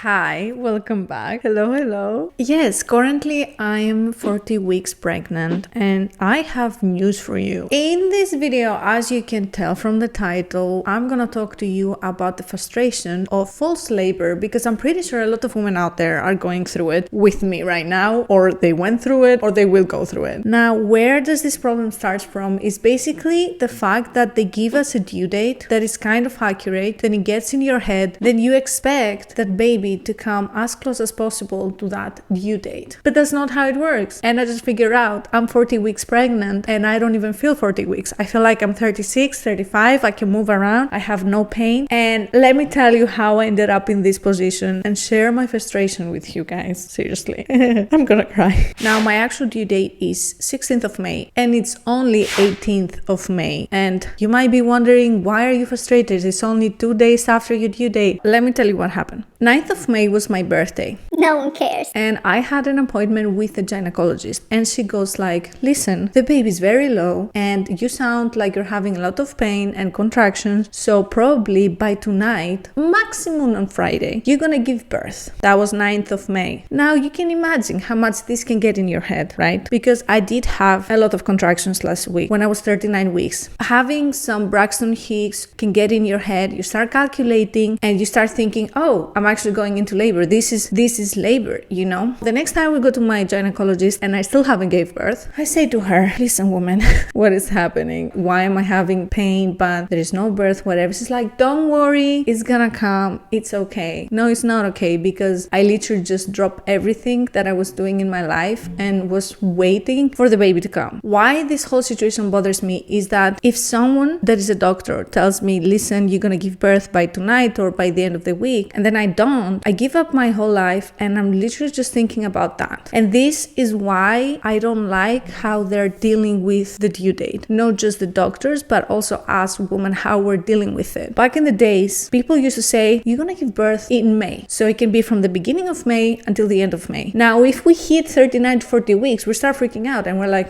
Hi, welcome back. Hello. Yes, currently I am 40 weeks pregnant and I have news for you. In this video, as you can tell from the title, I'm gonna talk to you about the frustration of false labor because I'm pretty sure a lot of women out there are going through it with me right now, or they went through it, or they will go through it. Now, where does this problem start from is basically the fact that they give us a due date that is kind of accurate, then it gets in your head, then you expect that baby to come as close as possible to that due date. But that's not how it works. And I just figure out I'm 40 weeks pregnant and I don't even feel 40 weeks. I feel like I'm 36, 35, I can move around, I have no pain. And let me tell you how I ended up in this position and share my frustration with you guys. Seriously, I'm gonna cry. Now, my actual due date is 16th of May and it's only 18th of May. And you might be wondering, why are you frustrated? It's only 2 days after your due date. Let me tell you what happened. 9th of May was my birthday. No one cares. And I had an appointment with a gynecologist and she goes like, listen, the baby's very low and you sound like you're having a lot of pain and contractions. So probably by tonight, maximum on Friday, you're gonna give birth. That was 9th of May. Now you can imagine how much this can get in your head, right? Because I did have a lot of contractions last week when I was 39 weeks. Having some Braxton Hicks can get in your head. You start calculating and you start thinking, oh, I'm actually going into labor. This is labor, you know? The next time we go to my gynecologist and I still haven't gave birth, I say to her, listen, woman, what is happening? Why am I having pain, but there is no birth, whatever? She's like, don't worry, it's gonna come. It's okay. No, it's not okay because I literally just dropped everything that I was doing in my life and was waiting for the baby to come. Why this whole situation bothers me is that if someone that is a doctor tells me, listen, you're gonna give birth by tonight or by the end of the week, and then I don't, I give up my whole life and I'm literally just thinking about that. And this is why I don't like how they're dealing with the due date. Not just the doctors, but also us women, how we're dealing with it. Back in the days, people used to say, you're gonna give birth in May. So it can be from the beginning of May until the end of May. Now, if we hit 39 to 40 weeks, we start freaking out and we're like,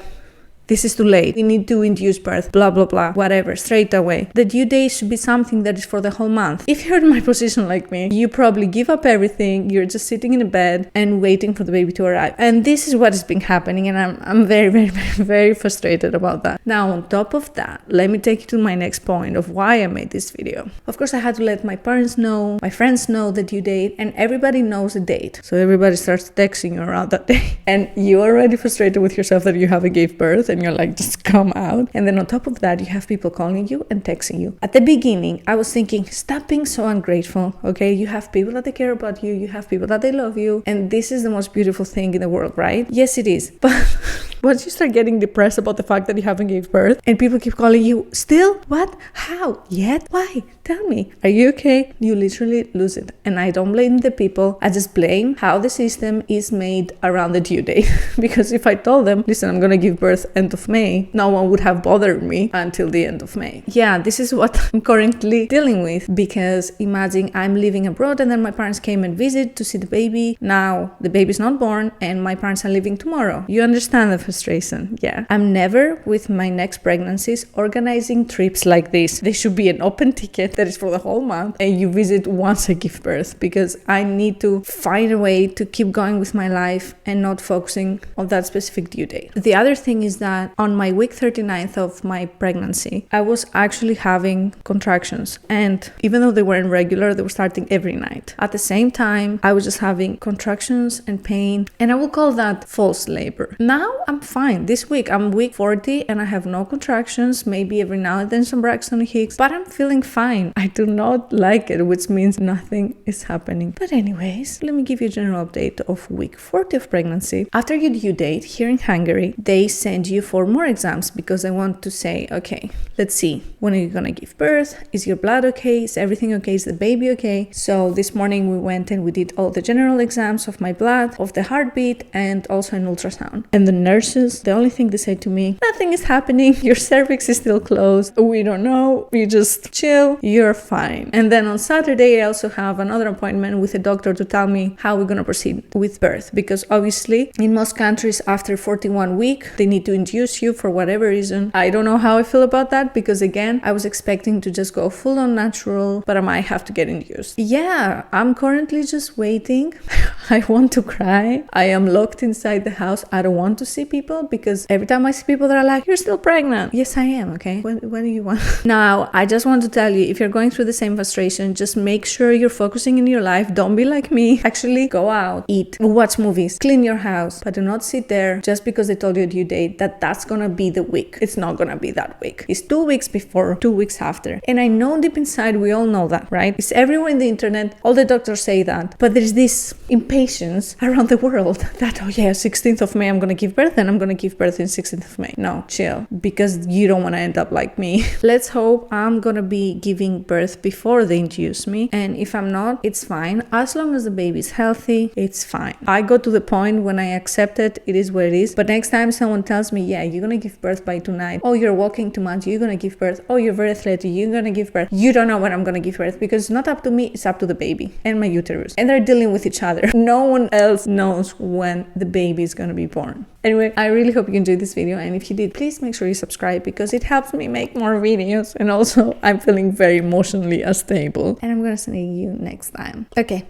this is too late. We need to induce birth, blah, blah, blah, whatever, straight away. The due date should be something that is for the whole month. If you're in my position like me, you probably give up everything. You're just sitting in a bed and waiting for the baby to arrive. And this is what has been happening. And I'm very frustrated about that. Now, on top of that, let me take you to my next point of why I made this video. Of course, I had to let my parents know, my friends know the due date, and everybody knows the date. So everybody starts texting you around that day. And you're already frustrated with yourself that you haven't gave birth. And you're like, just come out. And then on top of that, you have people calling you and texting you. At the beginning, I was thinking, stop being so ungrateful, okay? You have people that they care about you. You have people that they love you. And this is the most beautiful thing in the world, right? Yes, it is. But once you start getting depressed about the fact that you haven't gave birth and people keep calling you, still? What? How? Yet? Why? Tell me. Are you okay? You literally lose it. And I don't blame the people. I just blame how the system is made around the due date. Because if I told them, listen, I'm going to give birth end of May, no one would have bothered me until the end of May. Yeah, this is what I'm currently dealing with, because imagine I'm living abroad and then my parents came and visit to see the baby. Now the baby's not born and my parents are leaving tomorrow. You understand the frustration? Yeah. I'm never with my next pregnancies organizing trips like this. There should be an open ticket that is for the whole month and you visit once I give birth, because I need to find a way to keep going with my life and not focusing on that specific due date. The other thing is that on my week 39th of my pregnancy, I was actually having contractions. And even though they weren't regular, they were starting every night. At the same time, I was just having contractions and pain. And I will call that false labor. Now I'm fine. This week, I'm week 40 and I have no contractions. Maybe every now and then some Braxton Hicks, but I'm feeling fine. I do not like it, which means nothing is happening. But anyways, let me give you a general update of week 40 of pregnancy. After your due date here in Hungary, they send you for more exams because I want to say, okay, let's see, when are you gonna give birth? Is your blood okay? Is everything okay? Is the baby okay? So this morning we went and we did all the general exams of my blood, of the heartbeat, and also an ultrasound. And the nurse nurses, the only thing they say to me, nothing is happening, your cervix is still closed, we don't know, you just chill, you're fine. And then on Saturday, I also have another appointment with a doctor to tell me how we're gonna proceed with birth, because obviously in most countries after 41 weeks, they need to induce you for whatever reason. I don't know how I feel about that, because again, I was expecting to just go full on natural, but I might have to get induced. Yeah, I'm currently just waiting. I want to cry. I am locked inside the house. I don't want to see people, because every time I see people that are like, you're still pregnant. Yes, I am, okay? What do you want? Now, I just want to tell you, if you're going through the same frustration, just make sure you're focusing in your life. Don't be like me. Actually, go out, eat, watch movies, clean your house, but do not sit there just because they told you a due date that's gonna be the week. It's not gonna be that week. It's 2 weeks before, 2 weeks after. And I know deep inside we all know that, right? It's everywhere in the internet. All the doctors say that. But there's this impatience around the world that, oh yeah, 16th of May I'm gonna give birth, and I'm gonna give birth in 16th of May. No, chill, because you don't want to end up like me. Let's hope I'm gonna be giving birth before they induce me, and if I'm not, it's fine. As long as the baby's healthy, it's fine. I got to the point when I accept it, it is what it is. But next time someone tells me, yeah, you're gonna give birth by tonight, oh, you're walking too much, you're gonna give birth, oh, you're very athletic, you're gonna give birth, you don't know when I'm gonna give birth, because it's not up to me, it's up to the baby and my uterus, and they're dealing with each other. No one else knows when the baby is gonna be born. Anyway, I really hope you enjoyed this video, and if you did, please make sure you subscribe, because it helps me make more videos, and also I'm feeling very emotionally unstable, and I'm gonna see you next time. Okay,